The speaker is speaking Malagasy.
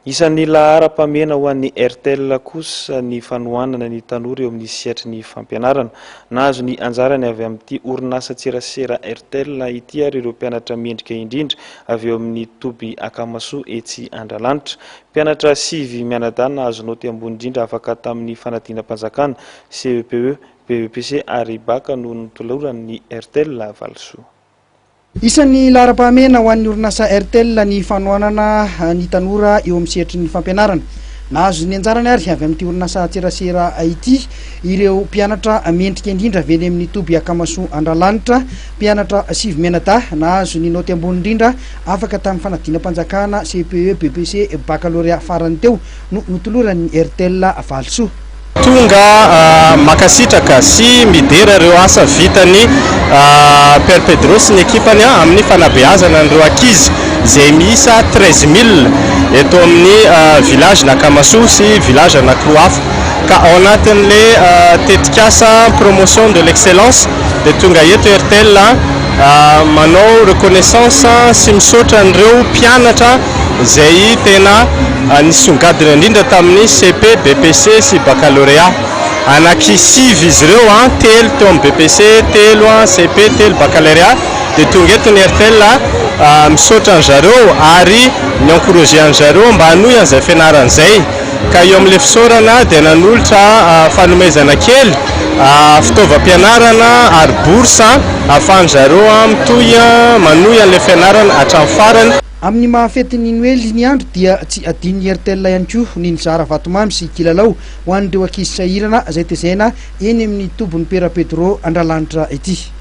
Isan'ny lahara-pamena ho an'ny RTL kosa ny fanohanana ny tanora eo amin'ny siatry ny fampianarana. Nahazo ny anjarany avy amin'ity orinasa tserasera RTL ity ary ireo mpianatra mendrika indrindra avy eo amin'ny Toby Akamasoa etsy Andralanitra. Mpianatra 5 mianadahy nahazo naoty ambony indrindra afaka tamin'ny fanadinam-panjakana CEPE, BEPC ary baka no nitoloran'ny RTL Valosoa. Isan'ny lahara-pahamehana ho an'ny orinasa RTL ny fanohanana ny tanora eo amin'ny sehatry ny fampianarana. Nahazo ny anjarany ary avy amin'ity orinasa tserasera ity ireo mpianatra mendrika indrindra avy eny amin'ny Toby Akamasoa Andralanitra, mpianatra 5 mianadahy nahazo ny naoty ambony indrindra afaka tamin'ny fanadinam-panjakana CPE, BPC, baccalauréat farany teo no nitoloran'ny RTL Valosoa. Tonga makasitraka sy midera ireo asa vitany Père Pedro sy ny ekipany amin'ny fanabeazana an'ireo ankizy izay miisa 13 000 eto amin'ny village n'Akamasoa sy village anankiroa hafa ka ao anatin'le tetikasa promotion de l'excellence de tonga eto RTL manao reconnaissance sy misaotra an'ireo mpianatra izay tena nisongadina indrindra tamin'ny CP, BPC sy baccalauréat. Anaky 5 izy ireo telo teo amin'ny BPC, telo CP, telo baccalauréat de tonga eto ny RTL misaotra an'zareo ary miencourager an'zareo mba hanohy an'izay fianarana izay. Ka eo amin'ilay fisaorana dia nanolotra fanomezana kely fitaovam-pianarana ary bourse ahafahan'zareo mitohy manohy an'ilay fianarana hatramin'ny farany. Amin'ny mahafetiny Noely ny andro dia tsy adin'ny RTL ihany koa ny nizara vatomamy sy kilalao ho an'ireo ankizy sahirana izay tezaina eny amin'ny tobon'ny Père Pedro Andralanitra ity.